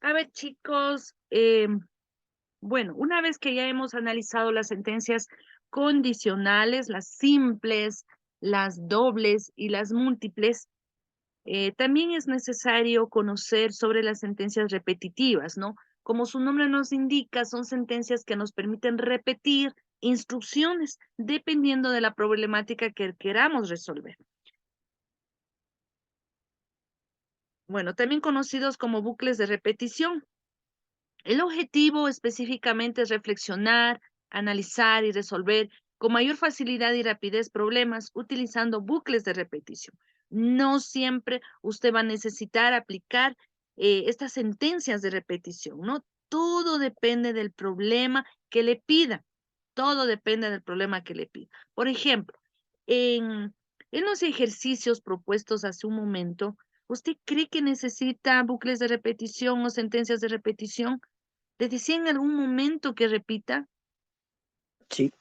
A ver, chicos, bueno, una vez que ya hemos analizado las sentencias condicionales, las simples, las dobles y las múltiples, también es necesario conocer sobre las sentencias repetitivas, ¿no? Como su nombre nos indica, son sentencias que nos permiten repetir instrucciones dependiendo de la problemática que queramos resolver. Bueno, también conocidos como bucles de repetición. El objetivo específicamente es reflexionar, analizar y resolver con mayor facilidad y rapidez problemas utilizando bucles de repetición. No siempre usted va a necesitar aplicar estas sentencias de repetición, ¿no? Todo depende del problema que le pida. Todo depende del problema que le pida. Por ejemplo, en, en los ejercicios propuestos hace un momento, ¿usted cree que necesita bucles de repetición o sentencias de repetición? ¿Le decía en algún momento que repita? Sí,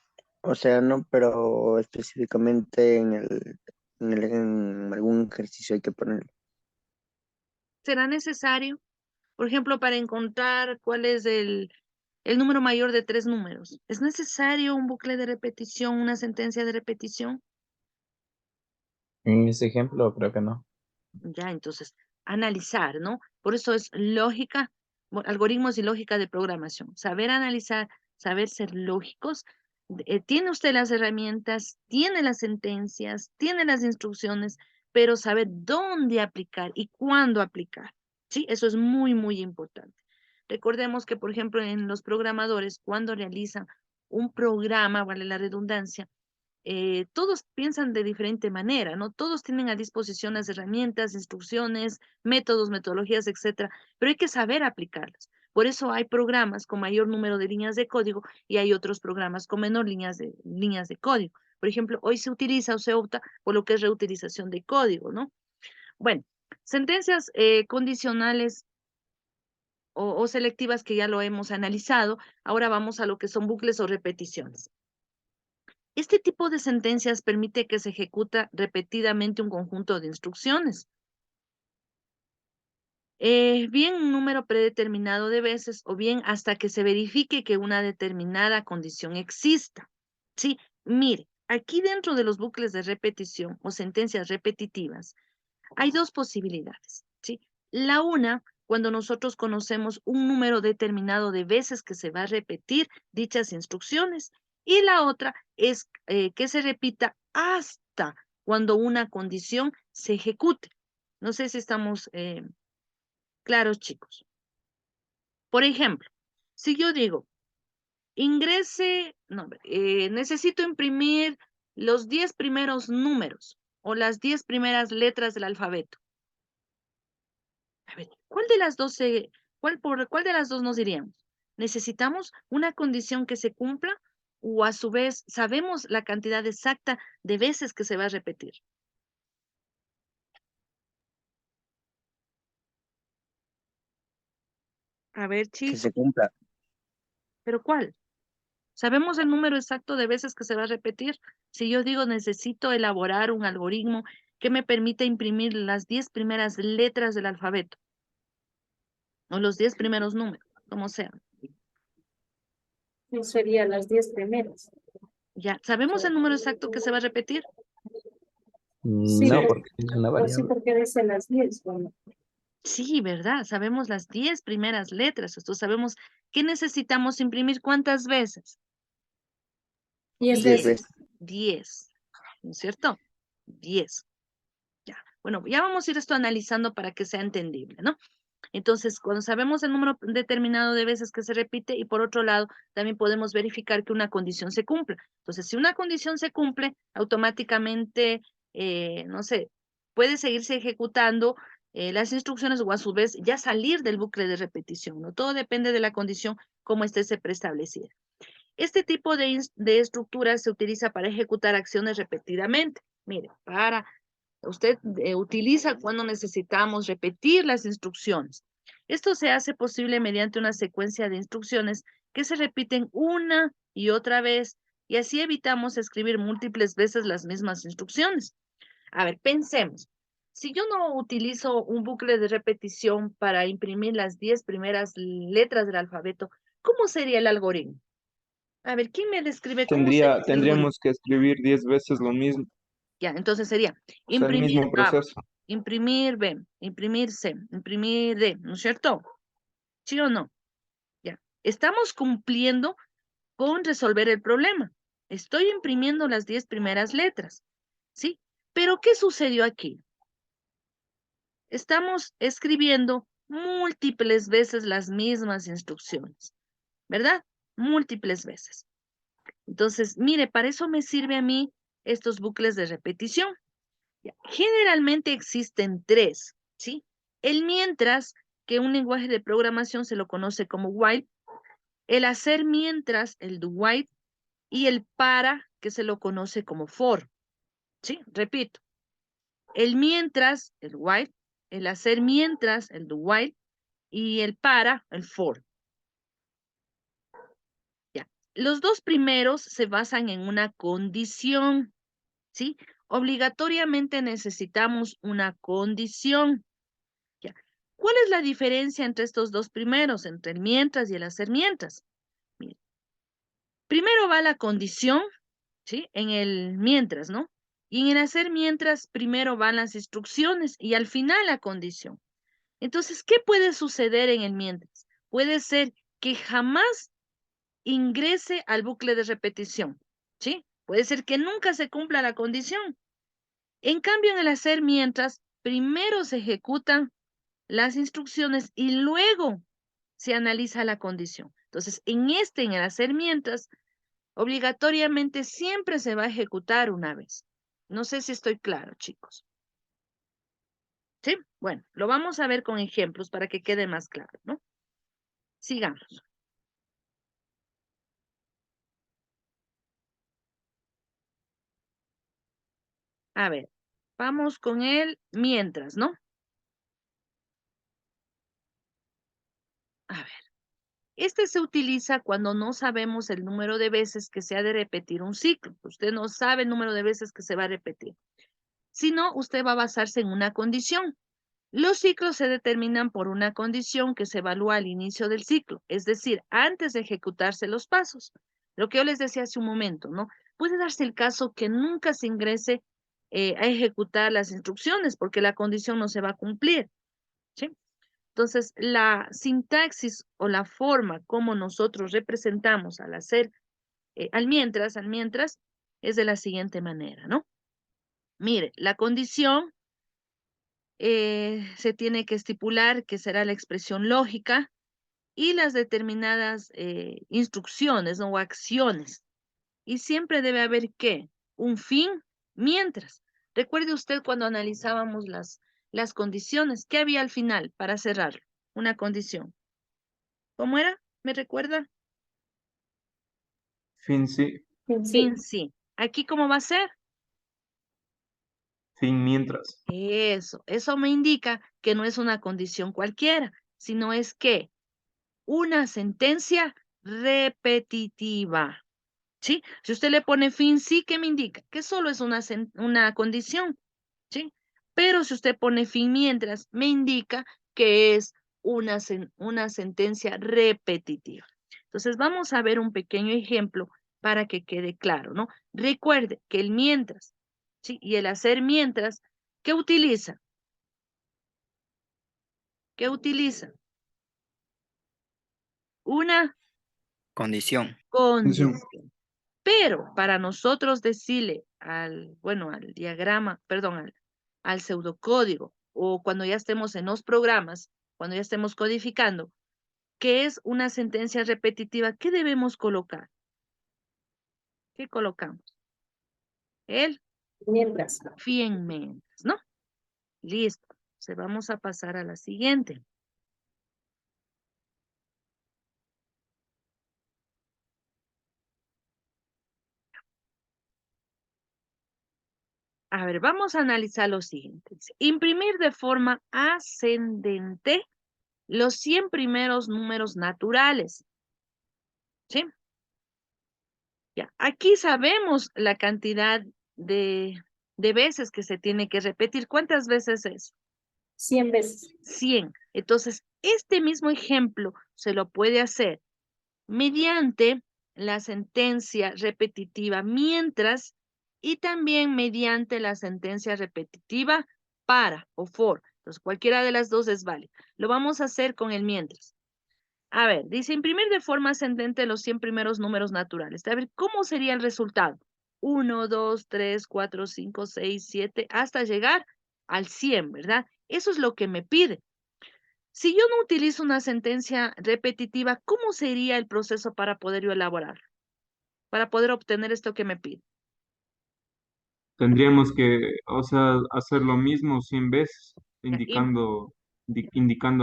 o sea, no, pero específicamente en algún ejercicio hay que ponerlo. ¿Será necesario? Por ejemplo, para encontrar cuál es el número mayor de tres números. ¿Es necesario un bucle de repetición, una sentencia de repetición? En ese ejemplo, creo que no. Ya, entonces, analizar, ¿no? Por eso es lógica, algoritmos y lógica de programación. Saber analizar, saber ser lógicos. Tiene usted las herramientas, tiene las sentencias, tiene las instrucciones, pero saber dónde aplicar y cuándo aplicar. Sí, eso es muy, muy importante. Recordemos que, por ejemplo, en los programadores, cuando realizan un programa, vale la redundancia, todos piensan de diferente manera, ¿no? Todos tienen a disposición las herramientas, instrucciones, métodos, metodologías, etcétera, pero hay que saber aplicarlas. Por eso hay programas con mayor número de líneas de código y hay otros programas con menor líneas de código. Por ejemplo, hoy se utiliza o se opta por lo que es reutilización de código, ¿no? Bueno, sentencias condicionales o selectivas que ya lo hemos analizado. Ahora vamos a lo que son bucles o repeticiones. Este tipo de sentencias permite que se ejecuta repetidamente un conjunto de instrucciones, bien un número predeterminado de veces o bien hasta que se verifique que una determinada condición exista. Sí, mire, aquí dentro de los bucles de repetición o sentencias repetitivas hay dos posibilidades, ¿sí? La una, cuando nosotros conocemos un número determinado de veces que se va a repetir dichas instrucciones, y la otra es que se repita hasta cuando una condición se ejecute. No sé si estamos claros, chicos. Por ejemplo, si yo digo, ingrese, no, necesito imprimir los 10 primeros números o las 10 primeras letras del alfabeto. A ver, ¿cuál de las dos por cuál de las dos nos diríamos? ¿Necesitamos una condición que se cumpla o a su vez sabemos la cantidad exacta de veces que se va a repetir? A ver, Que chicos, se cumpla. ¿pero cuál? ¿Sabemos el número exacto de veces que se va a repetir? Si yo digo necesito elaborar un algoritmo que me permita imprimir las 10 primeras letras del alfabeto o los 10 primeros números, como sea. No serían las 10 primeras. Ya, ¿sabemos el número exacto que se va a repetir? Sí, No, porque es una pues sí, variable. porque dice las 10. Bueno, Sí, ¿verdad? Sabemos las 10 primeras letras. Esto sabemos que necesitamos imprimir cuántas veces. 10 10 10, veces. veces. 10, ¿no es cierto? 10. Ya. Bueno, ya vamos a ir esto analizando para que sea entendible, ¿no? Entonces, cuando sabemos el número determinado de veces que se repite y por otro lado, también podemos verificar que una condición se cumple. Entonces, si una condición se cumple, automáticamente, no sé, puede seguirse ejecutando las instrucciones o a su vez ya salir del bucle de repetición, ¿no? Todo depende de la condición como se preestablecida. Este tipo de estructura se utiliza para ejecutar acciones repetidamente. Mire, usted utiliza cuando necesitamos repetir las instrucciones. Esto se hace posible mediante una secuencia de instrucciones que se repiten una y otra vez y así evitamos escribir múltiples veces las mismas instrucciones. A ver, pensemos. Si yo no utilizo un bucle de repetición para imprimir las 10 primeras letras del alfabeto, ¿cómo sería el algoritmo? A ver, ¿quién me describe cómo sería el algoritmo? Tendríamos que escribir 10 veces lo mismo, Ya, entonces sería o sea, el imprimir mismo A, proceso. imprimir B, imprimir C, imprimir D, ¿no es cierto? ¿Sí o no? Ya. Estamos cumpliendo con resolver el problema. Estoy imprimiendo las 10 primeras letras, ¿sí? Pero ¿qué sucedió aquí? Estamos escribiendo múltiples veces las mismas instrucciones, ¿verdad? Múltiples veces. Entonces, mire, para eso me sirve a mí estos bucles de repetición. Generalmente existen tres, ¿sí? El mientras, que un lenguaje de programación se lo conoce como while, el hacer mientras, el do while, y el para, que se lo conoce como for, ¿sí? Repito, el mientras, el while, el hacer mientras, el do while, y el para, el for. Ya. Los dos primeros se basan en una condición, ¿sí? Obligatoriamente necesitamos una condición. Ya. ¿Cuál es la diferencia entre estos dos primeros, entre el mientras y el hacer mientras? Mire, primero va la condición, ¿sí? En el mientras, ¿no? Y en el hacer mientras, primero van las instrucciones y al final la condición. Entonces, ¿qué puede suceder en el mientras? Puede ser que jamás ingrese al bucle de repetición, ¿sí? Puede ser que nunca se cumpla la condición. En cambio, en el hacer mientras, primero se ejecutan las instrucciones y luego se analiza la condición. Entonces, en el hacer mientras, obligatoriamente siempre se va a ejecutar una vez. No sé si estoy claro, chicos. ¿Sí? Bueno, lo vamos a ver con ejemplos para que quede más claro, ¿no? Sigamos. A ver, vamos con el mientras, ¿no? A ver, este se utiliza cuando no sabemos el número de veces que se ha de repetir un ciclo. Usted no sabe el número de veces que se va a repetir. Si no, usted va a basarse en una condición. Los ciclos se determinan por una condición que se evalúa al inicio del ciclo, es decir, antes de ejecutarse los pasos. Lo que yo les decía hace un momento, ¿no? Puede darse el caso que nunca se ingrese a ejecutar las instrucciones porque la condición no se va a cumplir, ¿sí? Entonces, la sintaxis o la forma como nosotros representamos al hacer, al mientras, es de la siguiente manera, ¿no? Mire, la condición se tiene que estipular que será la expresión lógica y las determinadas instrucciones, ¿no? O acciones. Y siempre debe haber ¿qué? Un fin mientras. Recuerde usted cuando analizábamos las condiciones, ¿qué había al final para cerrarlo? Una condición. ¿Cómo era? ¿Me recuerda? Fin sí, Fin Sí, sí. ¿Aquí cómo va a ser? fin mientras. Eso me indica que no es una condición cualquiera, sino es que una sentencia repetitiva. ¿Sí? Si usted le pone fin sí, ¿qué me indica? Que solo es una condición, ¿sí? Pero si usted pone fin mientras, me indica que es una sentencia repetitiva. Entonces, vamos a ver un pequeño ejemplo para que quede claro, ¿no? Recuerde que el mientras, ¿sí? Y el hacer mientras, ¿qué utiliza? ¿Qué utiliza? Una Condición. condición. Pero para nosotros decirle al diagrama, perdón, al pseudocódigo, o cuando ya estemos en los programas, cuando ya estemos codificando, que es una sentencia repetitiva, ¿qué debemos colocar? ¿Qué colocamos? El mientras. fin mientras, ¿no? Listo. Se vamos a pasar a la siguiente. A ver, vamos a analizar lo siguiente. Dice, imprimir de forma ascendente los 100 primeros números naturales. ¿Sí? Ya, aquí sabemos la cantidad de de veces que se tiene que repetir. ¿Cuántas veces es? 100 veces. 100. Entonces, este mismo ejemplo se lo puede hacer mediante la sentencia repetitiva mientras y también mediante la sentencia repetitiva para o for. Entonces, cualquiera de las dos es válida. Lo vamos a hacer con el mientras. A ver, dice imprimir de forma ascendente los 100 primeros números naturales. A ver, ¿cómo sería el resultado? 1, 2, 3, 4, 5, 6, 7, hasta llegar al 100, ¿verdad? Eso es lo que me pide. Si yo no utilizo una sentencia repetitiva, ¿cómo sería el proceso para poder yo elaborar? Para poder obtener esto que me pide. Tendríamos que, o sea, hacer lo mismo 100 veces, Ya, indicando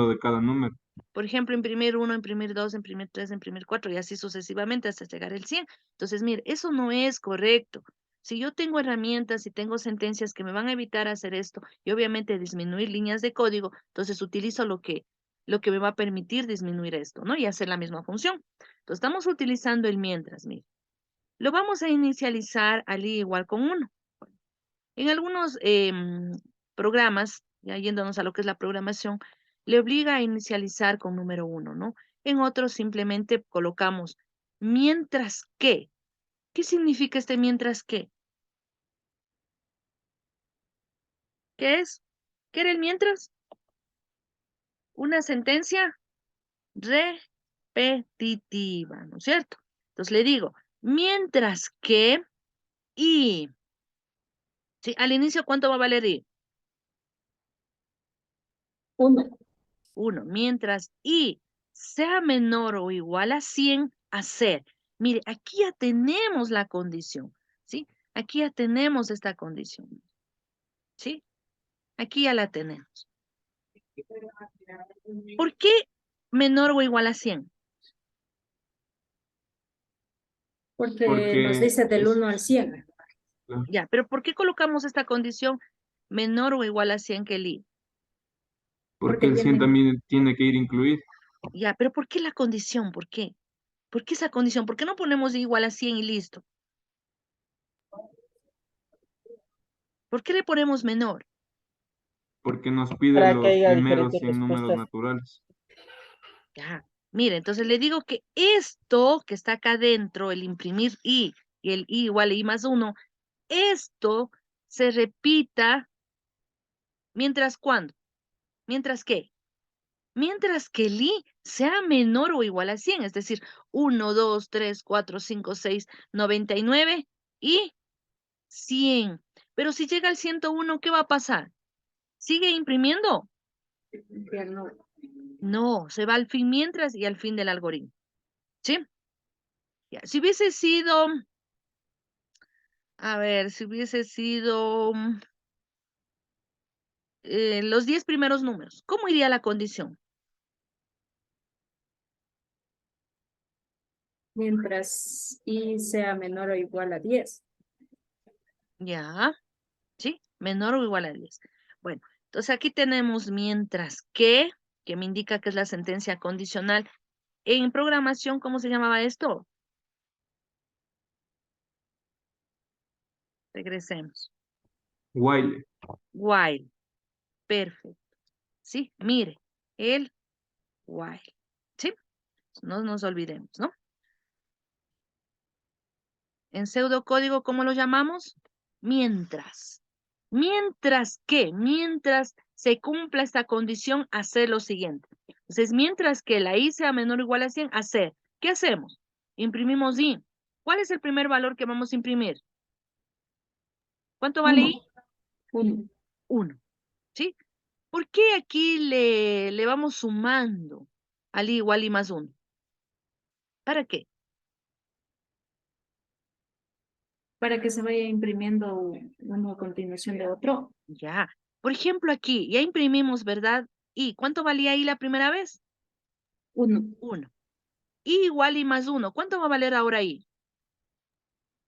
de cada número. por ejemplo, imprimir 1, imprimir 2, imprimir 3, imprimir 4 y así sucesivamente hasta llegar al 100. Entonces, mire, eso no es correcto. Si yo tengo herramientas y tengo sentencias que me van a evitar hacer esto y obviamente disminuir líneas de código, entonces utilizo lo que me va a permitir disminuir esto, ¿no? Y hacer la misma función. Entonces, estamos utilizando el mientras, mire. Lo vamos a inicializar al igual con 1. En algunos programas, ya yéndonos a lo que es la programación, le obliga a inicializar con número 1, ¿no? En otros simplemente colocamos mientras que. ¿Qué significa este mientras que? ¿Qué es? ¿Qué era el mientras? Una sentencia repetitiva, ¿no es cierto? Entonces le digo, mientras que y, ¿sí? Al inicio, ¿cuánto va a valer y? 1. 1, mientras y sea menor o igual a 100, hacer. Mire, aquí ya tenemos la condición, ¿sí? Aquí ya tenemos esta condición, ¿sí? Aquí ya la tenemos. ¿Por qué menor o igual a 100? Porque nos Porque dice del 1 al 100. Ya, pero ¿por qué colocamos esta condición menor o igual a 100 que el i? porque Porque el 100 tiene, también tiene que ir incluido. Ya, pero ¿por qué la condición? ¿Por qué? ¿Por qué esa condición? ¿Por qué no ponemos igual a 100 y listo? ¿Por qué le ponemos menor? Porque nos pide Para que los haya primeros diferentes 100 números respuestas. naturales. Ya, mire, entonces le digo que esto que está acá adentro, el imprimir y el i igual a i más 1, esto se repita mientras cuándo, mientras qué, mientras que el i sea menor o igual a 100, es decir, 1, 2, 3, 4, 5, 6, 99 y 100. Pero si llega al 101, ¿qué va a pasar? ¿Sigue imprimiendo? ya no. No, se va al fin mientras y al fin del algoritmo. ¿Sí? Ya, si hubiese sido, a ver, si hubiese sido los 10 primeros números, ¿cómo iría la condición? Mientras y sea menor o igual a 10. Ya, ¿sí? Menor o igual a 10. Bueno, entonces aquí tenemos mientras que me indica que es la sentencia condicional. En programación, ¿cómo se llamaba esto? Regresemos. While. While. Perfecto. Sí, mire, el while. ¿Sí? No nos olvidemos, ¿no? En pseudocódigo, ¿cómo lo llamamos? Mientras. Mientras se cumpla esta condición, hacer lo siguiente. Entonces, mientras que la i sea menor o igual a 100, hacer. ¿Qué hacemos? Imprimimos i. ¿Cuál es el primer valor que vamos a imprimir? ¿Cuánto vale 1. i? 1. 1. ¿Sí? ¿Por qué aquí le vamos sumando al i igual i más 1? ¿Para qué? Para que se vaya imprimiendo uno a continuación de otro. Ya. Por ejemplo, aquí ya imprimimos, ¿verdad? ¿Y cuánto valía i la primera vez? 1. 1. I igual i más 1. ¿Cuánto va a valer ahora i?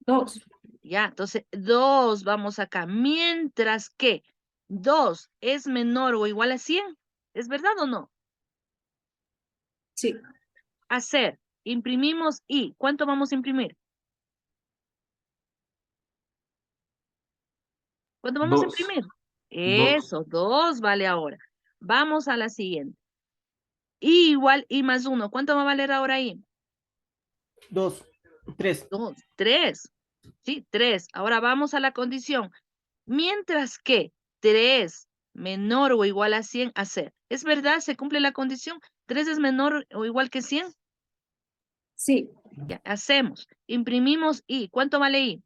2. Ya, entonces 2 vamos acá. Mientras que 2 es menor o igual a 100. ¿Es verdad o no? Sí. Hacer. Imprimimos i. ¿Cuánto vamos a imprimir? ¿Cuánto vamos a 2. imprimir? 2. Eso, 2 vale ahora. Vamos a la siguiente. I igual I más 1. ¿Cuánto va a valer ahora I? 2, 3. 2, 3. Sí, 3. Ahora vamos a la condición. Mientras que 3 menor o igual a 100, hacer. ¿Es verdad? ¿Se cumple la condición? ¿3 es menor o igual que 100? Sí, Ya, hacemos. Imprimimos I. ¿Cuánto vale I?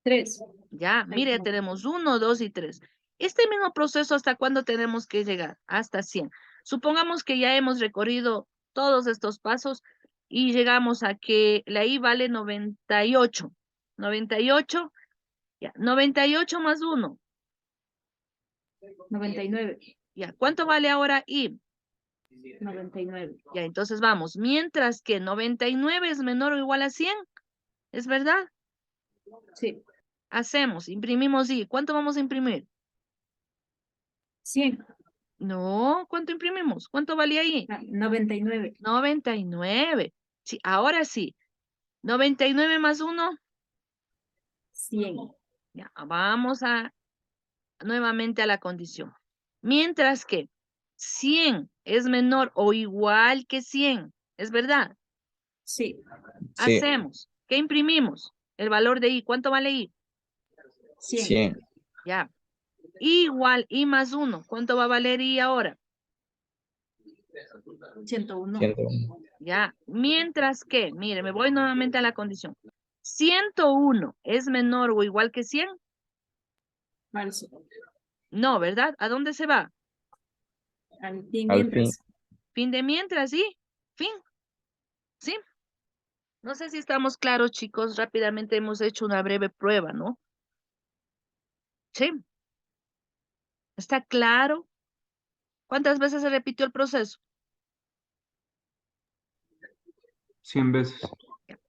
3. Ya, mire, tenemos 1, 2 y 3. Este mismo proceso, ¿hasta cuándo tenemos que llegar? Hasta 100. Supongamos que ya hemos recorrido todos estos pasos y llegamos a que la I vale 98. 98, ya, 98 más 1. 99. Ya, ¿cuánto vale ahora I? 99. Ya, entonces vamos. Mientras que 99 es menor o igual a 100, ¿es verdad? Sí, Hacemos, imprimimos I. ¿Cuánto vamos a imprimir? 100. No, ¿cuánto imprimimos? ¿Cuánto valía I? 99. 99. Sí, ahora sí. 99 más 1. 100. Ya, vamos a nuevamente a la condición. Mientras que 100 es menor o igual que 100, ¿es verdad? Sí, Sí, Hacemos. ¿Qué imprimimos? El valor de I. ¿Cuánto vale I? 100. 100. Ya. Igual I más 1. ¿Cuánto va a valer I ahora? 101. 101. Ya. Mientras que, mire, me voy nuevamente a la condición. 101 es menor o igual que 100. Falso. No, ¿verdad? ¿A dónde se va? Al fin, Al fin. mientras. Fin de mientras, ¿sí? Fin. ¿Sí? No sé si estamos claros, chicos. Rápidamente hemos hecho una breve prueba, ¿no? Sí. ¿Está claro? ¿Cuántas veces se repitió el proceso? 100 veces.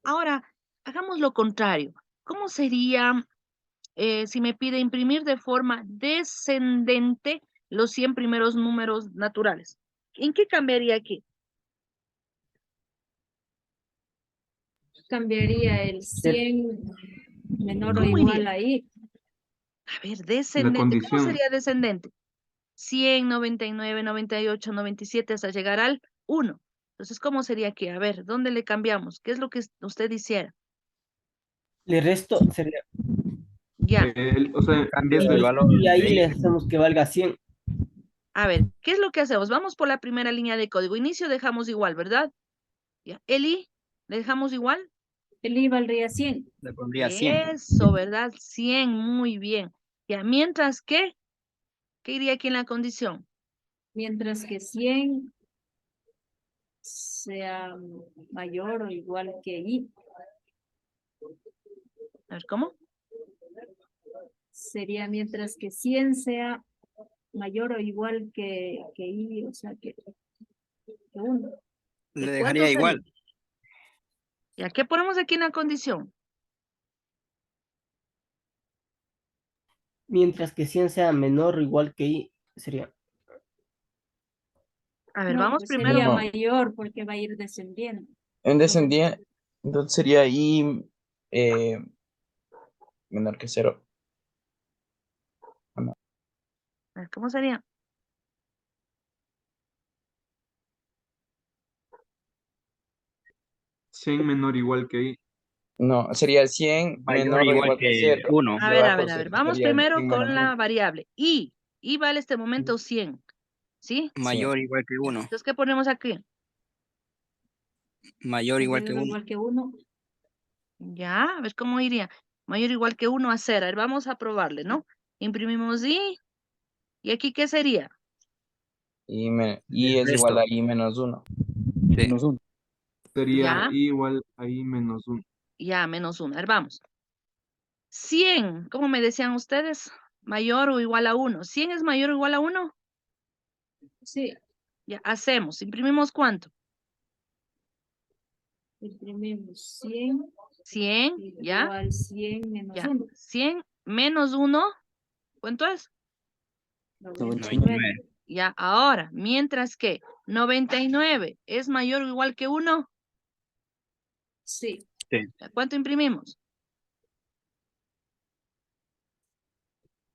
Ahora, hagamos lo contrario. ¿Cómo sería si me pide imprimir de forma descendente los 100 primeros números naturales? ¿En qué cambiaría aquí? Cambiaría el 100 menor o ¿Cómo igual iría? a I. A ver, La descendente. ¿Cómo condición. sería descendente? 100, 99, 98, 97 hasta llegar al 1. Entonces, ¿cómo sería aquí? A ver, ¿dónde le cambiamos? ¿Qué es lo que usted hiciera? Le resto sería. Ya. O sea, en vez Cambiando el del valor Y ahí de le I. hacemos que valga 100. A ver, ¿qué es lo que hacemos? Vamos por la primera línea de código. Inicio dejamos igual, ¿verdad? Ya. El I, ¿le dejamos igual? El I valdría 100. Le pondría 100. Eso, ¿verdad? 100, muy bien. Ya, mientras que, ¿qué iría aquí en la condición? Mientras que 100 sea mayor o igual que I. A ver, ¿cómo? Sería mientras que 100 sea mayor o igual que I, o sea que 1. ¿De Le cuánto dejaría sería? igual. Ya, ¿qué ponemos aquí en la condición? Mientras que 100 sea menor o igual que I, sería. A ver, No, vamos pues primero. sería No. mayor porque va a ir descendiendo. En descendía, entonces sería I menor que 0. A ver, ¿cómo sería? ¿100 menor igual que I? No, sería 100 Mayor menor o igual igual que que 0. 1. A Y ver, a abajo ver, a ver. Vamos sería primero 100 con menos la 1. variable. I. I vale este momento 100. ¿Sí? Mayor igual que 1. Entonces, ¿qué ponemos aquí? Mayor igual que Mayor o 1. igual que 1. Ya, a ver cómo iría. Mayor o igual que 1 a 0. A ver, vamos a probarle, ¿no? Imprimimos I. ¿Y aquí qué sería? Y es igual Resto. a I menos 1. Sí. Menos 1. Sería Ya, I igual a I menos 1. ya, menos 1. A ver, vamos. 100, ¿cómo me decían ustedes? Mayor o igual a 1. ¿100 es mayor o igual a 1? Sí, Ya, hacemos. ¿Imprimimos cuánto? imprimimos 100 100, ¿ya? igual 100 menos Ya. 1. 100 menos 1, ¿cuánto es? 99. 99. Ya, ahora, mientras que 99 es mayor o igual que 1, Sí, Sí. ¿cuánto imprimimos?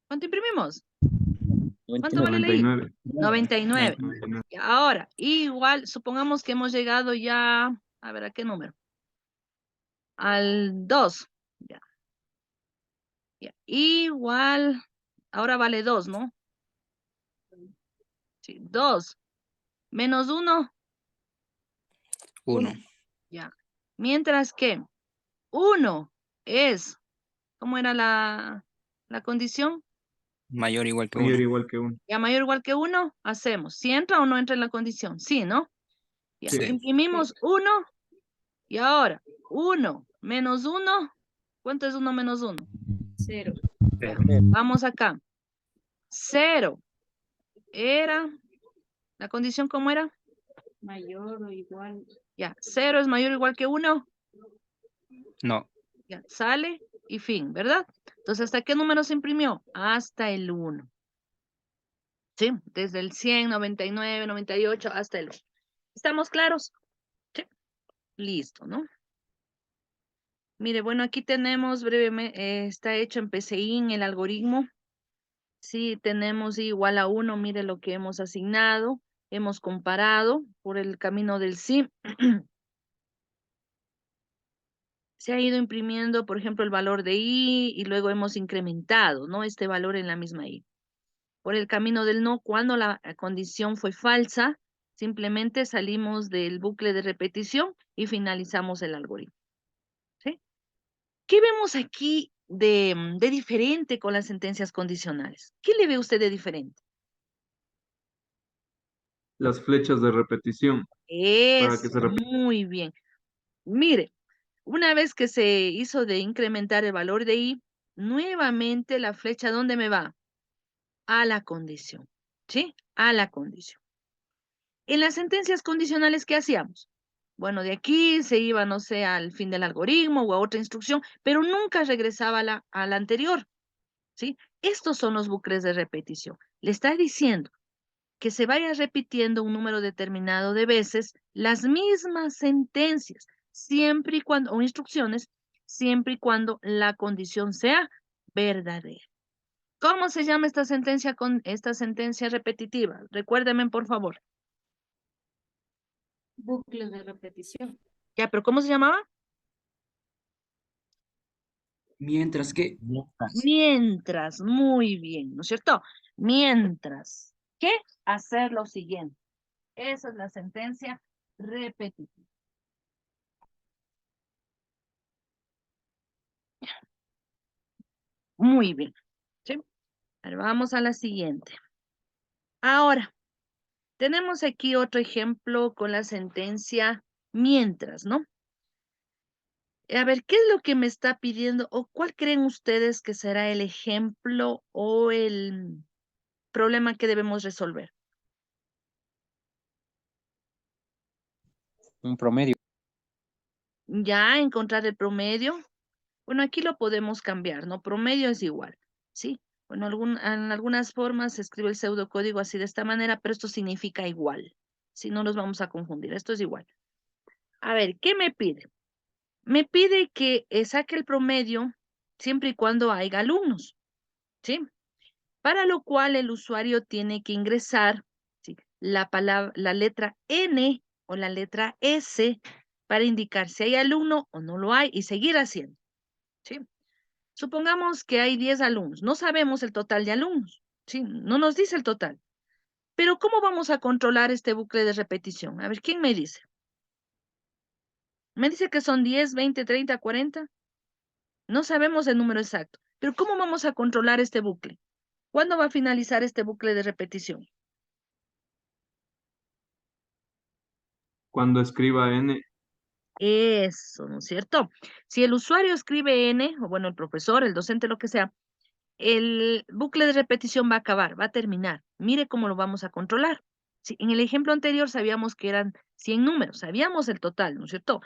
¿Cuánto imprimimos? ¿Cuánto vale la I? 99. 99. 99. Y ahora, igual, supongamos que hemos llegado ya, a ver, ¿a qué número? Al 2. Ya. Ya. Igual, ahora vale 2, ¿no? Sí, 2. Menos 1, 1. ya. Mientras que 1 es, ¿cómo era la condición? Mayor o igual que Mayor 1. o igual que 1. Ya mayor o igual que 1, hacemos. ¿Si entra o no entra en la condición? Sí, ¿no? Ya, Sí. imprimimos 1 y ahora 1 menos 1. ¿Cuánto es 1 menos 1? 0. Ya, vamos acá. 0 era, ¿la condición cómo era? Mayor o igual. Ya, 0 es mayor o igual que 1. No. Ya, sale y fin, ¿verdad? Entonces, ¿hasta qué número se imprimió? Hasta el 1. ¿Sí? Desde el 100, 99, 98 hasta el 1. ¿Estamos claros? Sí. Listo, ¿no? Mire, bueno, aquí tenemos brevemente, está hecho en PCIN el algoritmo. Sí, tenemos igual a 1, mire lo que hemos asignado. Hemos comparado por el camino del sí. Se ha ido imprimiendo, por ejemplo, el valor de I y luego hemos incrementado, ¿no? Este valor en la misma I. Por el camino del no, cuando la condición fue falsa, simplemente salimos del bucle de repetición y finalizamos el algoritmo. ¿Sí? ¿Qué vemos aquí de diferente con las sentencias condicionales? ¿Qué le ve usted de diferente? Las flechas de repetición para que Eso, se repita. muy bien. Mire, una vez que se hizo de incrementar el valor de I, nuevamente la flecha, ¿dónde me va? A la condición, ¿sí? A la condición. En las sentencias condicionales, ¿qué hacíamos? Bueno, de aquí se iba, no sé, al fin del algoritmo o a otra instrucción, pero nunca regresaba a la anterior, ¿sí? Estos son los bucles de repetición. Le está diciendo que se vaya repitiendo un número determinado de veces las mismas sentencias, siempre y cuando, o instrucciones, siempre y cuando la condición sea verdadera. ¿Cómo se llama esta sentencia repetitiva? Recuérdeme, por favor. Bucle de repetición. Ya, pero ¿cómo se llamaba? Mientras que. Mientras, muy bien, ¿no es cierto? Mientras, ¿qué? Hacer lo siguiente. Esa es la sentencia repetitiva. Muy bien, ¿sí? Ahora vamos a la siguiente. Ahora, tenemos aquí otro ejemplo con la sentencia mientras, ¿no? A ver, ¿qué es lo que me está pidiendo o cuál creen ustedes que será el ejemplo o el problema que debemos resolver? Un promedio. Ya encontrar el promedio. Bueno, aquí lo podemos cambiar, ¿no? Promedio es igual, ¿sí? Bueno, en algunas formas se escribe el pseudocódigo así de esta manera, pero esto significa igual. Si no nos vamos a confundir, esto es igual. A ver, ¿qué me pide? Me pide que saque el promedio siempre y cuando haya alumnos, ¿sí? Para lo cual el usuario tiene que ingresar, ¿sí? La letra N o la letra S para indicar si hay alumno o no lo hay y seguir haciendo, ¿sí? Supongamos que hay 10 alumnos. No sabemos el total de alumnos, ¿sí? No nos dice el total. Pero ¿cómo vamos a controlar este bucle de repetición? A ver, ¿quién me dice? Me dice que son 10, 20, 30, 40. No sabemos el número exacto. Pero ¿cómo vamos a controlar este bucle? ¿Cuándo va a finalizar este bucle de repetición? Cuando escriba N, Eso, ¿no es cierto? Si el usuario escribe N, o bueno, el profesor, el docente, lo que sea, el bucle de repetición va a acabar, va a terminar. Mire cómo lo vamos a controlar. Sí, en el ejemplo anterior sabíamos que eran 100 números, sabíamos el total, ¿no es cierto?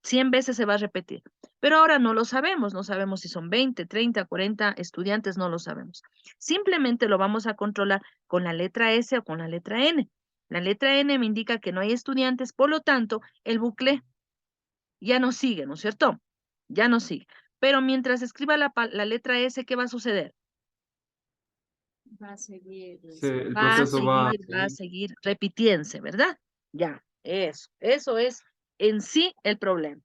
100 veces se va a repetir, pero ahora no lo sabemos, no sabemos si son 20, 30, 40 estudiantes, no lo sabemos. Simplemente lo vamos a controlar con la letra S o con la letra N. La letra N me indica que no hay estudiantes, por lo tanto, el bucle ya no sigue, ¿no es cierto? Ya no sigue. Pero mientras escriba la letra S, ¿qué va a suceder? Va a seguir. El Va a proceso va a seguir repitiéndose, ¿verdad? Ya, eso es en sí el problema.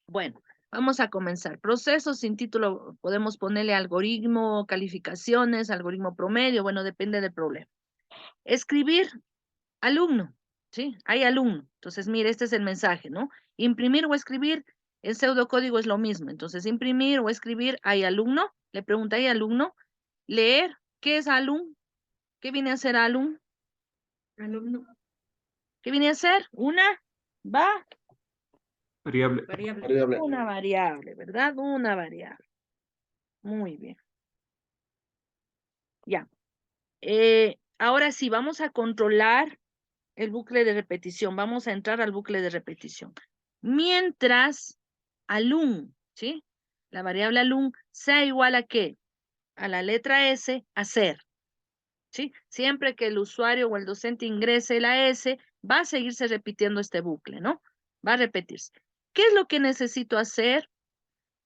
Bueno, vamos a comenzar. Proceso sin título, podemos ponerle algoritmo, calificaciones, algoritmo promedio, bueno, depende del problema. Escribir, alumno, ¿sí? Hay alumno. Entonces, mire, este es el mensaje, ¿no? Imprimir o escribir, el pseudocódigo es lo mismo. Entonces, imprimir o escribir, hay alumno. Le pregunta, ¿hay alumno? Leer, ¿qué es alumno? ¿Qué viene a ser alumno? Alumno, ¿Qué viene a ser? variable. variable. Una variable, ¿verdad? Una variable. Muy bien. Ya. Ahora sí, vamos a controlar el bucle de repetición. Vamos a entrar al bucle de repetición. Mientras alum, ¿sí? La variable alum sea igual a ¿qué? A la letra S, hacer. ¿Sí? Siempre que el usuario o el docente ingrese la S, va a seguirse repitiendo este bucle, ¿no? Va a repetirse. ¿Qué es lo que necesito hacer?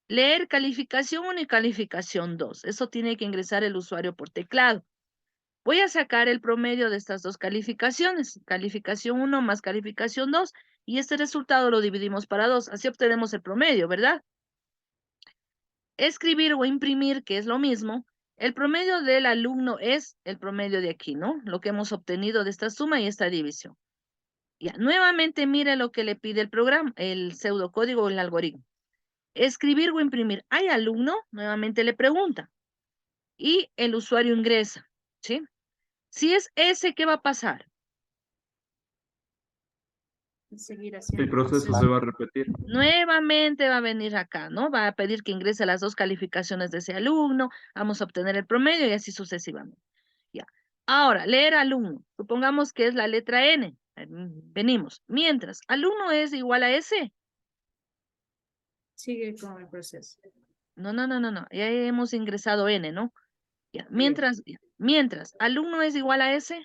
Leer calificación 1 y calificación 2. Eso tiene que ingresar el usuario por teclado. Voy a sacar el promedio de estas dos calificaciones. Calificación 1 más calificación 2. Y este resultado lo dividimos para 2. Así obtenemos el promedio, ¿verdad? Escribir o imprimir, que es lo mismo. El promedio del alumno es el promedio de aquí, ¿no? Lo que hemos obtenido de esta suma y esta división. Ya, nuevamente mire lo que le pide el programa, el pseudocódigo o el algoritmo. Escribir o imprimir. ¿Hay alumno? Nuevamente le pregunta. Y el usuario ingresa, ¿sí? Si es ese, ¿qué va a pasar? Seguir haciendo El proceso se va a repetir. Nuevamente va a venir acá, ¿no? Va a pedir que ingrese las dos calificaciones de ese alumno, vamos a obtener el promedio y así sucesivamente. Ya. Ahora, leer alumno. Supongamos que es la letra N. Venimos. Mientras, alumno es igual a S. Sigue con el proceso. No. Ya hemos ingresado N, ¿no? Ya. Mientras, alumno es igual a S.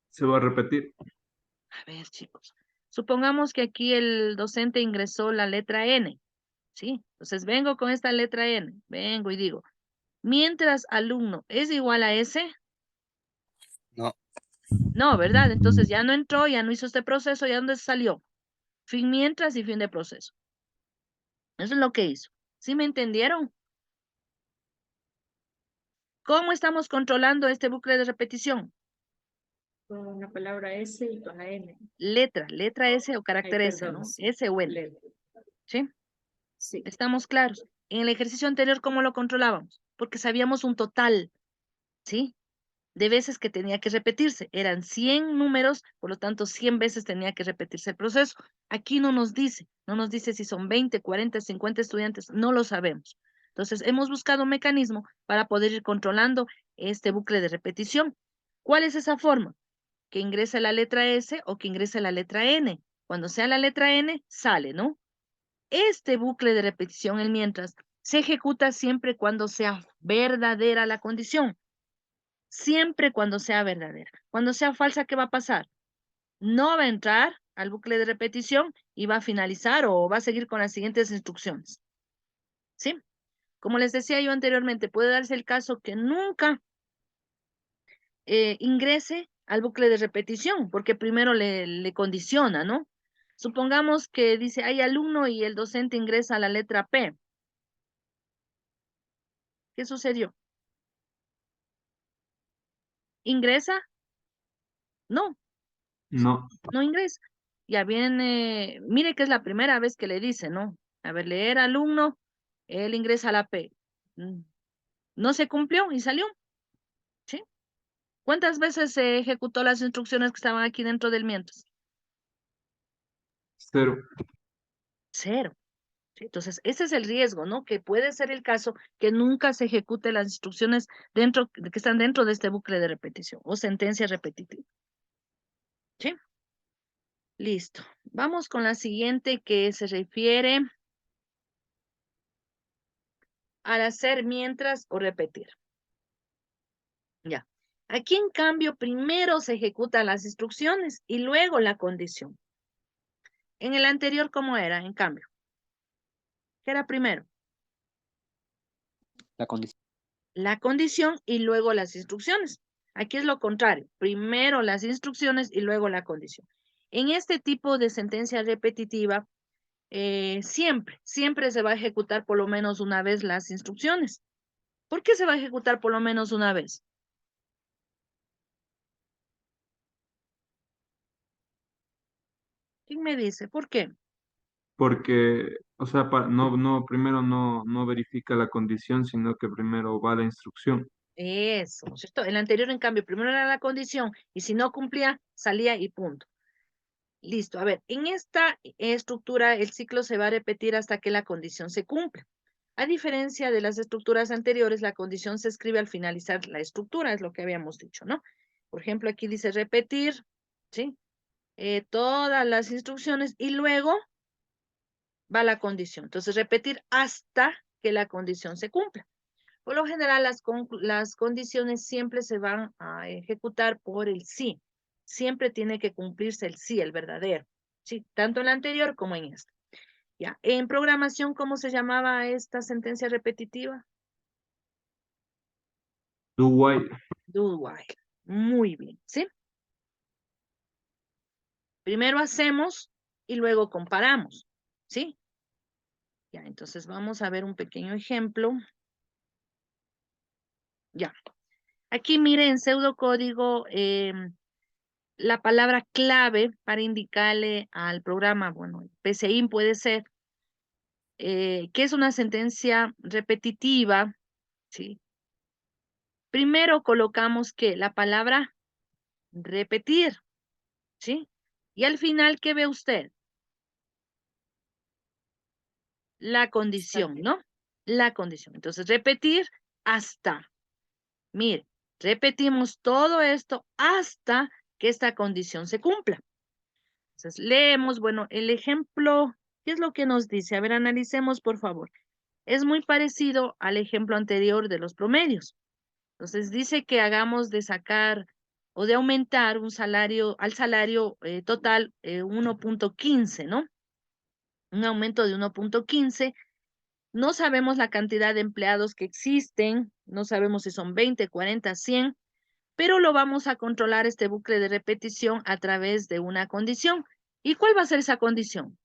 Se va a repetir. A ver, chicos. Supongamos que aquí el docente ingresó la letra N, ¿sí? Entonces vengo con esta letra N, vengo y digo, mientras alumno es igual a S, No. no, ¿verdad? Entonces ya no entró, ya no hizo este proceso, ya dónde salió. Fin mientras y fin de proceso. Eso es lo que hizo. ¿Sí me entendieron? ¿Cómo estamos controlando este bucle de repetición? Con la palabra S y con la N. Letra S o carácter Ay, S, perdón, ¿no? sí. S o N, Letra. ¿sí? Sí. Estamos claros. En el ejercicio anterior, ¿cómo lo controlábamos? Porque sabíamos un total, ¿sí? De veces que tenía que repetirse. Eran 100 números, por lo tanto 100 veces tenía que repetirse el proceso. Aquí no nos dice si son 20, 40, 50 estudiantes, no lo sabemos. Entonces hemos buscado un mecanismo para poder ir controlando este bucle de repetición. ¿Cuál es esa forma? Que ingrese la letra S o que ingrese la letra N. Cuando sea la letra N, sale, ¿no? Este bucle de repetición, el mientras, se ejecuta siempre cuando sea verdadera la condición. Siempre cuando sea verdadera. Cuando sea falsa, ¿qué va a pasar? No va a entrar al bucle de repetición y va a finalizar o va a seguir con las siguientes instrucciones. ¿Sí? Como les decía yo anteriormente, puede darse el caso que nunca ingrese al bucle de repetición, porque primero le condiciona, ¿no? Supongamos que dice, hay alumno y el docente ingresa a la letra P. ¿Qué sucedió? ¿Ingresa? No, No. no ingresa. Ya viene, mire que es la primera vez que le dice, ¿no? A ver, leer alumno, él ingresa a la P. No se cumplió y salió, ¿sí? ¿Cuántas veces se ejecutó las instrucciones que estaban aquí dentro del mientras? 0. 0. ¿Sí? Entonces, ese es el riesgo, ¿no? Que puede ser el caso que nunca se ejecute las instrucciones dentro, que están dentro de este bucle de repetición o sentencia repetitiva. ¿Sí? Listo. Vamos con la siguiente que se refiere al hacer mientras o repetir. Ya. Aquí, en cambio, primero se ejecutan las instrucciones y luego la condición. En el anterior, ¿cómo era? En cambio, ¿qué era primero? La condición. la condición y luego las instrucciones. Aquí es lo contrario, primero las instrucciones y luego la condición. En este tipo de sentencia repetitiva, siempre se va a ejecutar por lo menos una vez las instrucciones. ¿Por qué se va a ejecutar por lo menos una vez? ¿Quién me dice? ¿Por qué? Porque, o sea, primero no verifica la condición, sino que primero va la instrucción. Eso, ¿no es cierto? El anterior, en cambio, primero era la condición y si no cumplía, salía y punto. Listo. A ver, en esta estructura el ciclo se va a repetir hasta que la condición se cumpla. A diferencia de las estructuras anteriores, la condición se escribe al finalizar la estructura, es lo que habíamos dicho, ¿no? Por ejemplo, aquí dice repetir, ¿sí? Todas las instrucciones y luego va la condición. Entonces, repetir hasta que la condición se cumpla. Por lo general, las condiciones siempre se van a ejecutar por el sí. Siempre tiene que cumplirse el sí, el verdadero. Sí, tanto en la anterior como en esta. Ya, en programación, ¿cómo se llamaba esta sentencia repetitiva? Do while. Do while. Muy bien, ¿sí? Primero hacemos y luego comparamos, ¿sí? Ya, entonces vamos a ver un pequeño ejemplo. Ya. Aquí miren, en pseudocódigo, la palabra clave para indicarle al programa, bueno, PCIN puede ser, que es una sentencia repetitiva, ¿sí? Primero colocamos que la palabra repetir, ¿sí? Y al final, ¿qué ve usted? La condición, ¿no? La condición. Entonces, repetir hasta. Mire, repetimos todo esto hasta que esta condición se cumpla. Entonces, leemos, bueno, el ejemplo, ¿qué es lo que nos dice? A ver, analicemos, por favor. Es muy parecido al ejemplo anterior de los promedios. Entonces, dice que hagamos de sacar o de aumentar un salario, al salario total 1.15, ¿no? Un aumento de 1.15. No sabemos la cantidad de empleados que existen, no sabemos si son 20, 40, 100, pero lo vamos a controlar este bucle de repetición a través de una condición. ¿Y cuál va a ser esa condición?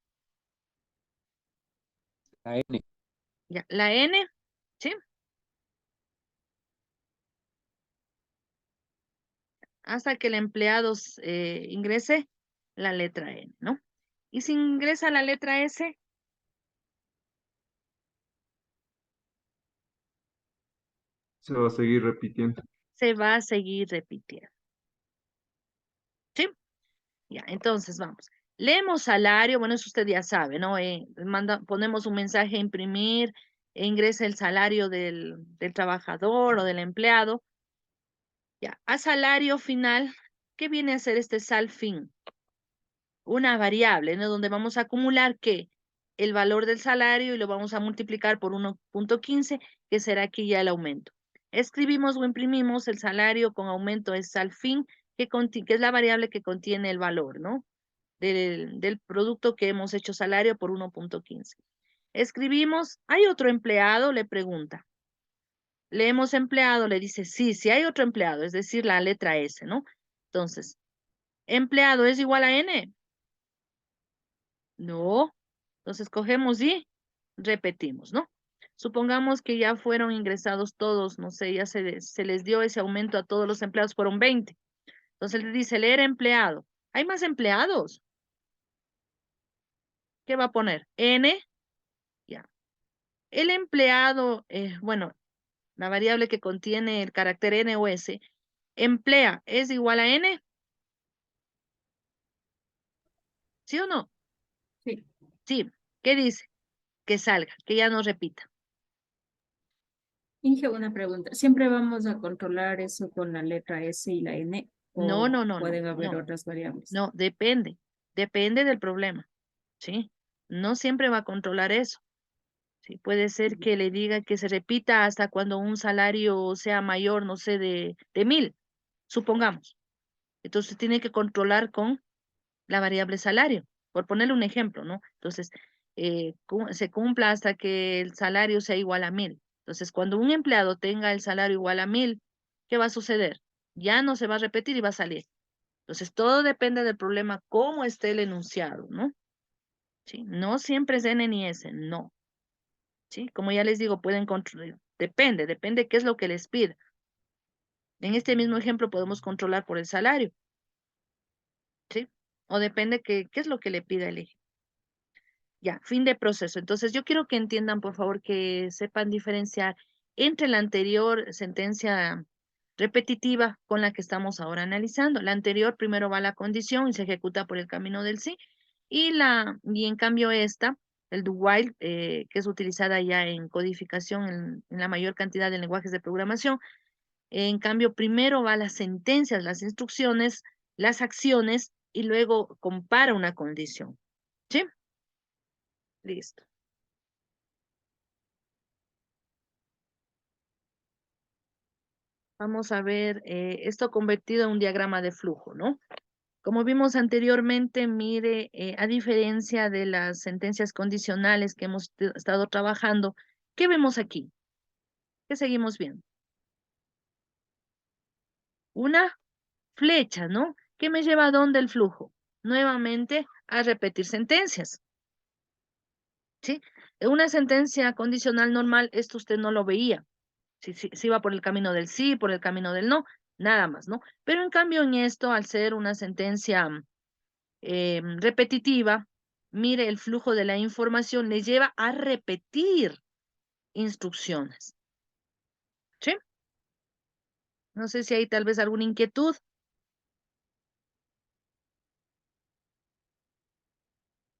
La N. Ya, la N, ¿sí? Hasta que el empleado ingrese la letra N, ¿no? Y si ingresa la letra S, Se va a seguir repitiendo. se va a seguir repitiendo. ¿Sí? Ya, entonces vamos. Leemos salario, bueno, eso usted ya sabe, ¿no? Ponemos un mensaje a imprimir, e ingresa el salario del trabajador o del empleado. Ya, a salario final, ¿qué viene a ser este sal fin? Una variable, ¿no? Donde vamos a acumular ¿qué? El valor del salario y lo vamos a multiplicar por 1.15, que será aquí ya el aumento. Escribimos o imprimimos el salario con aumento es sal fin, que es la variable que contiene el valor, ¿no? Del producto que hemos hecho salario por 1.15. Escribimos, ¿hay otro empleado? Le pregunta. Le hemos empleado, le dice, sí, sí hay otro empleado, es decir, la letra S, ¿no? Entonces, empleado es igual a N. No. Entonces, cogemos y repetimos, ¿no? Supongamos que ya fueron ingresados todos, no sé, ya se les dio ese aumento a todos los empleados, fueron 20. Entonces, le dice, leer empleado. ¿Hay más empleados? ¿Qué va a poner? N. Ya. El empleado, bueno, la variable que contiene el carácter N o S, emplea, ¿es igual a N? ¿Sí o no? Sí. Sí. ¿Qué dice? Que salga, que ya no repita. Inge, una pregunta. ¿Siempre vamos a controlar eso con la letra S y la N? No, ¿O no, no, no, pueden haber no, otras variables? no, depende del problema, ¿sí? No siempre va a controlar eso, ¿sí? Puede ser que le diga que se repita hasta cuando un salario sea mayor, no sé, de 1000, supongamos. Entonces tiene que controlar con la variable salario, por ponerle un ejemplo, ¿no? Entonces, se cumpla hasta que el salario sea igual a 1000. Entonces, cuando un empleado tenga el salario igual a 1000, ¿qué va a suceder? Ya no se va a repetir y va a salir. Entonces, todo depende del problema, cómo esté el enunciado, ¿no? ¿Sí? No siempre es N ni S, no. ¿Sí? Como ya les digo, pueden controlar, depende qué es lo que les pida. En este mismo ejemplo podemos controlar por el salario, ¿sí? O depende qué es lo que le pida el eje. Ya, fin de proceso. Entonces, yo quiero que entiendan, por favor, que sepan diferenciar entre la anterior sentencia repetitiva con la que estamos ahora analizando. La anterior primero va la condición y se ejecuta por el camino del sí. Y en cambio esta, el do while, que es utilizada ya en codificación en la mayor cantidad de lenguajes de programación, en cambio primero va las sentencias, las instrucciones, las acciones y luego compara una condición. ¿Sí? Listo. Vamos a ver esto convertido en un diagrama de flujo, ¿no? Como vimos anteriormente, mire, a diferencia de las sentencias condicionales que hemos estado trabajando, ¿qué vemos aquí? ¿Qué seguimos viendo? Una flecha, ¿no? ¿Qué me lleva a dónde el flujo? Nuevamente a repetir sentencias, ¿sí? En una sentencia condicional normal, esto usted no lo veía. Si va por el camino del sí, por el camino del no, nada más, ¿no? Pero en cambio en esto, al ser una sentencia repetitiva, mire, el flujo de la información le lleva a repetir instrucciones. ¿Sí? No sé si hay tal vez alguna inquietud.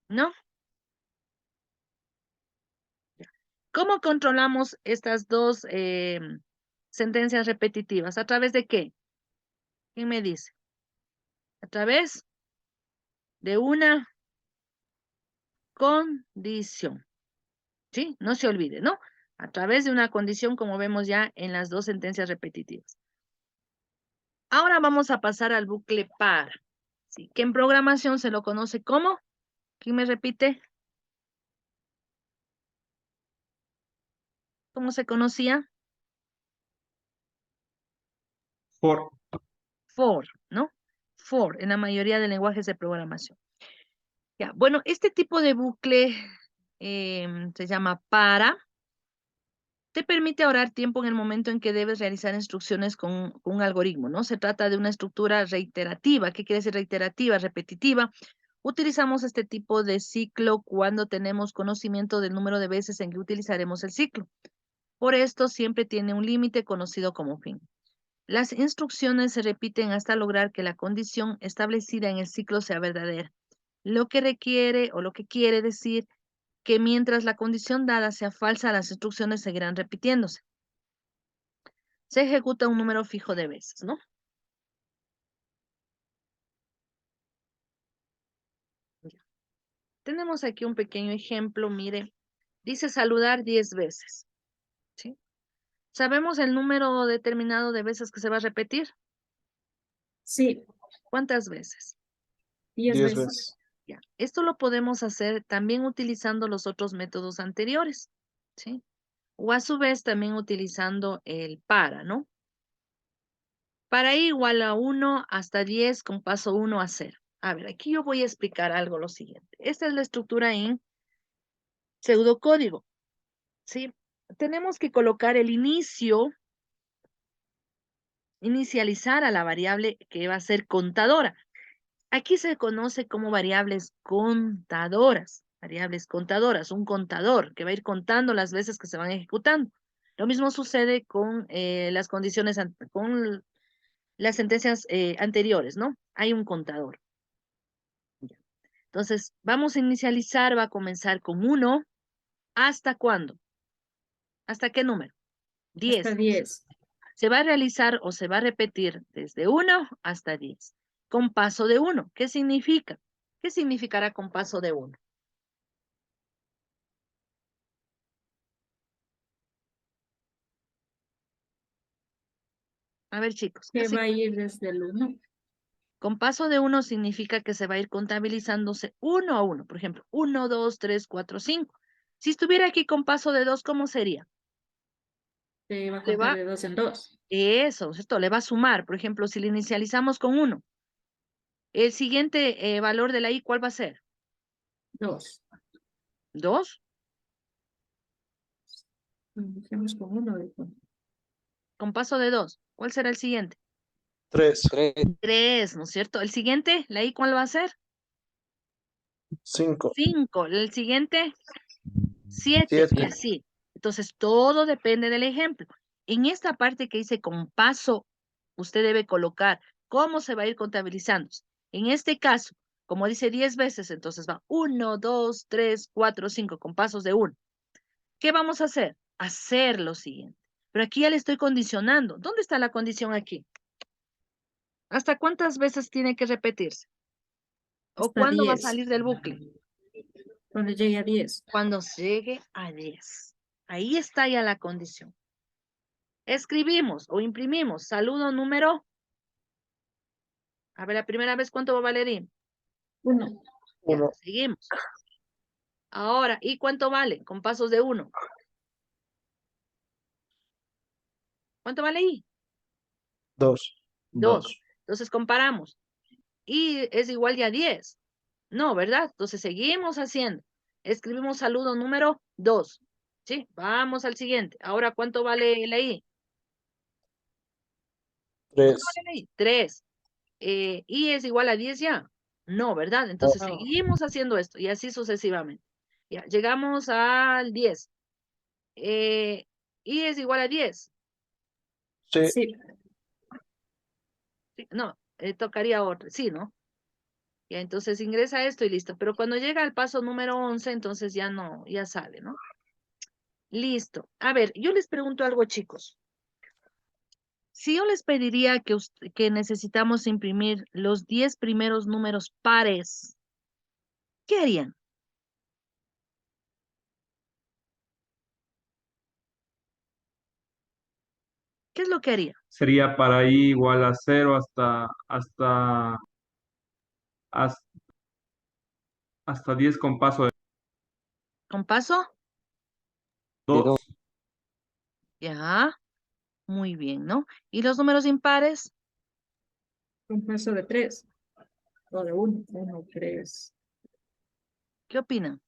¿No? ¿Cómo controlamos estas dos sentencias repetitivas? ¿A través de qué? ¿Quién me dice? A través de una condición. ¿Sí? No se olvide, ¿no? A través de una condición, como vemos ya en las dos sentencias repetitivas. Ahora vamos a pasar al bucle para. ¿Sí? Que en programación se lo conoce como, ¿quién me repite? ¿Cómo se conocía? For. For, ¿no? For, en la mayoría de lenguajes de programación. Ya, bueno, este tipo de bucle se llama para. Te permite ahorrar tiempo en el momento en que debes realizar instrucciones con un algoritmo, ¿no? Se trata de una estructura reiterativa. ¿Qué quiere decir reiterativa? Repetitiva. Utilizamos este tipo de ciclo cuando tenemos conocimiento del número de veces en que utilizaremos el ciclo. Por esto siempre tiene un límite conocido como fin. Las instrucciones se repiten hasta lograr que la condición establecida en el ciclo sea verdadera, lo que requiere o lo que quiere decir que mientras la condición dada sea falsa, las instrucciones seguirán repitiéndose. Se ejecuta un número fijo de veces, ¿no? Ya. Tenemos aquí un pequeño ejemplo, mire, dice saludar 10 veces, ¿sí? ¿Sabemos el número determinado de veces que se va a repetir? Sí, ¿Cuántas veces? 10 10 veces. veces. Ya. Esto lo podemos hacer también utilizando los otros métodos anteriores, ¿sí? O a su vez también utilizando el para, ¿no? Para i igual a 1 hasta 10 con paso 1 a 0. A ver, aquí yo voy a explicar algo lo siguiente. Esta es la estructura en pseudocódigo, ¿sí? Tenemos que colocar el inicializar a la variable que va a ser contadora. Aquí se conoce como variables contadoras, un contador que va a ir contando las veces que se van ejecutando. Lo mismo sucede con las condiciones, con las sentencias anteriores, ¿no? Hay un contador. Entonces, vamos a inicializar, va a comenzar con 1. ¿Hasta cuándo? ¿Hasta qué número? 10. Hasta 10. Se va a realizar o se va a repetir desde 1 hasta 10. Con paso de 1. ¿Qué significa? ¿Qué significará con paso de 1? A ver, chicos. Que va a ir desde el 1. Con paso de 1 significa que se va a ir contabilizándose uno a uno. Por ejemplo, 1, 2, 3, 4, 5. Si estuviera aquí con paso de 2, ¿cómo sería? Se va a Le va- contar de 2 en 2. Eso, ¿cierto? Le va a sumar. Por ejemplo, si le inicializamos con 1, el siguiente valor de la i, ¿cuál va a ser? 2. 2. Iniciamos con 1. Con paso de 2. ¿Cuál será el siguiente? 3, 3, ¿no es cierto? El siguiente, la i, ¿cuál va a ser? 5, 5. El siguiente, 7. Y 7. así. Entonces, todo depende del ejemplo. En esta parte que dice con paso, usted debe colocar cómo se va a ir contabilizando. En este caso, como dice 10 veces, entonces va 1, 2, 3, 4, 5 con pasos de 1. ¿Qué vamos a hacer? Hacer lo siguiente. Pero aquí ya le estoy condicionando. ¿Dónde está la condición aquí? ¿Hasta cuántas veces tiene que repetirse? ¿O Hasta cuándo va a 10. salir del bucle? Cuando llegue a 10. Cuando llegue a 10. Ahí está ya la condición. Escribimos o imprimimos saludo número. A ver, la primera vez, ¿cuánto va a valer? 1. Ya, 1, seguimos. Ahora, ¿y cuánto vale? Con pasos de 1. ¿Cuánto vale i? 2, 2. Entonces comparamos. Y es igual ya a 10. No, ¿verdad? Entonces seguimos haciendo. Escribimos saludo número 2. ¿Sí? Vamos al siguiente. Ahora, ¿cuánto vale la i? 3, ¿Cuánto vale la i? 3. ¿Y es igual a 10 ya? No, ¿verdad? Entonces No. seguimos haciendo esto y así sucesivamente. Ya, llegamos al 10. ¿Y es igual a 10? sí, Sí. Sí, no, tocaría otro. Sí, ¿no? Ya, entonces ingresa esto y listo. Pero cuando llega al paso número 11, entonces ya no, ya sale, ¿no? Listo. A ver, yo les pregunto algo, chicos. Si yo les pediría que necesitamos imprimir los 10 primeros números pares, ¿qué harían? ¿Qué es lo que haría? Sería para i igual a 0 hasta 10 con paso de ¿Con paso? 2. Ya, muy bien, ¿no? ¿Y los números impares? Un paso de 3. O de 1. 1, 3. ¿Qué opinan?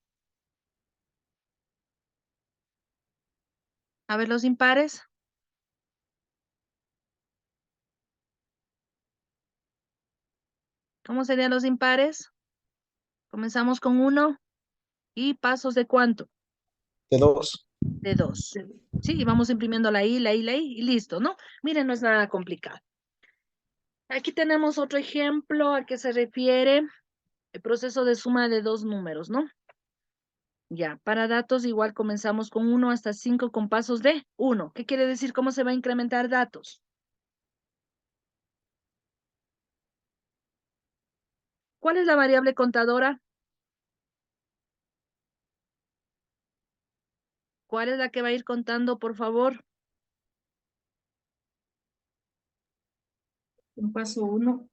A ver, los impares. ¿Cómo serían los impares? Comenzamos con 1 y pasos de ¿cuánto? de 2. De 2. Sí, y vamos imprimiendo la i y listo, ¿no? Miren, no es nada complicado. Aquí tenemos otro ejemplo a que se refiere el proceso de suma de dos números, ¿no? Ya, para datos igual comenzamos con 1 hasta 5 con pasos de 1. ¿Qué quiere decir? ¿Cómo se va a incrementar datos? ¿Cuál es la variable contadora? ¿Cuál es la que va a ir contando, por favor? Un paso 1.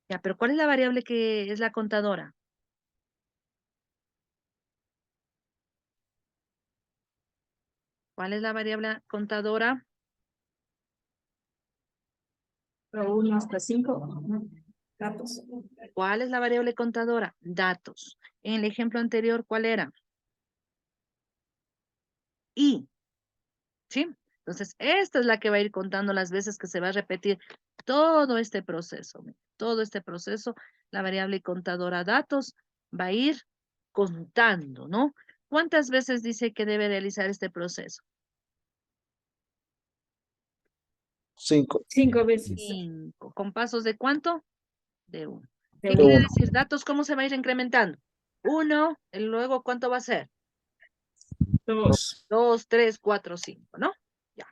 Ya, pero ¿cuál es la variable que es la contadora? ¿Cuál es la variable contadora? 1 hasta 5. Datos. ¿Cuál es la variable contadora? Datos. En el ejemplo anterior, ¿cuál era? I. ¿Sí? Entonces, esta es la que va a ir contando las veces que se va a repetir todo este proceso. Todo este proceso, la variable contadora datos va a ir contando, ¿no? ¿Cuántas veces dice que debe realizar este proceso? 5, 5 veces. 5. ¿Con pasos de cuánto? De 1. De ¿Qué de quiere 1, decir? Datos, ¿cómo se va a ir incrementando? 1, luego ¿cuánto va a ser? 2. 2, 3, 4, 5, ¿no? Ya.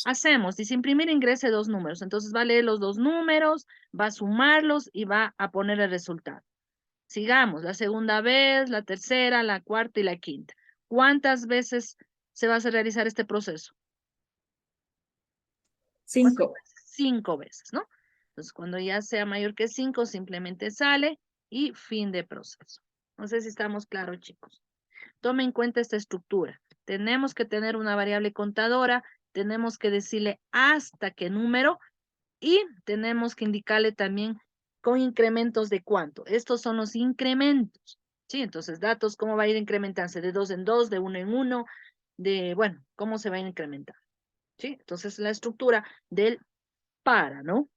Hacemos, dice imprimir ingrese dos números. Entonces va a leer los dos números, va a sumarlos y va a poner el resultado. Sigamos, la segunda vez, la tercera, la cuarta y la quinta. ¿Cuántas veces se va a hacer realizar este proceso? 5. 5 veces, ¿no? Entonces, cuando ya sea mayor que 5, simplemente sale y fin de proceso. No sé si estamos claros, chicos. Tome en cuenta esta estructura. Tenemos que tener una variable contadora, tenemos que decirle hasta qué número y tenemos que indicarle también con incrementos de cuánto. Estos son los incrementos, ¿sí? Entonces, datos, cómo va a ir incrementándose de 2 en 2, de 1 en 1, de, bueno, cómo se va a ir incrementando, ¿sí? Entonces, la estructura del para, ¿no?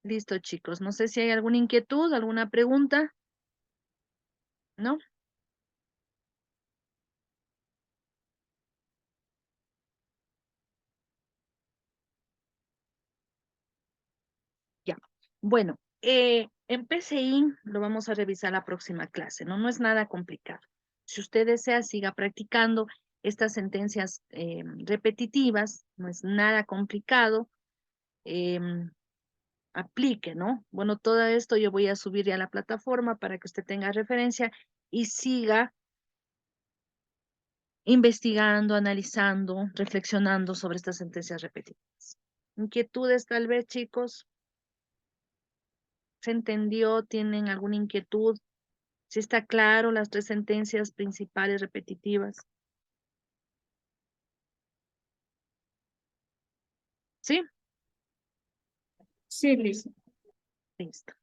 Listo, chicos. No sé si hay alguna inquietud, alguna pregunta, ¿no? Ya. Bueno, en PCI lo vamos a revisar la próxima clase, ¿no? No es nada complicado. Si usted desea, siga practicando estas sentencias repetitivas, no es nada complicado. Aplique, ¿no? Bueno, todo esto yo voy a subir ya a la plataforma para que usted tenga referencia y siga investigando, analizando, reflexionando sobre estas sentencias repetitivas. ¿Inquietudes tal vez, chicos? ¿Se entendió? ¿Tienen alguna inquietud? ¿Si está claro las tres sentencias principales repetitivas? ¿Sí? Sí, listo. Listo.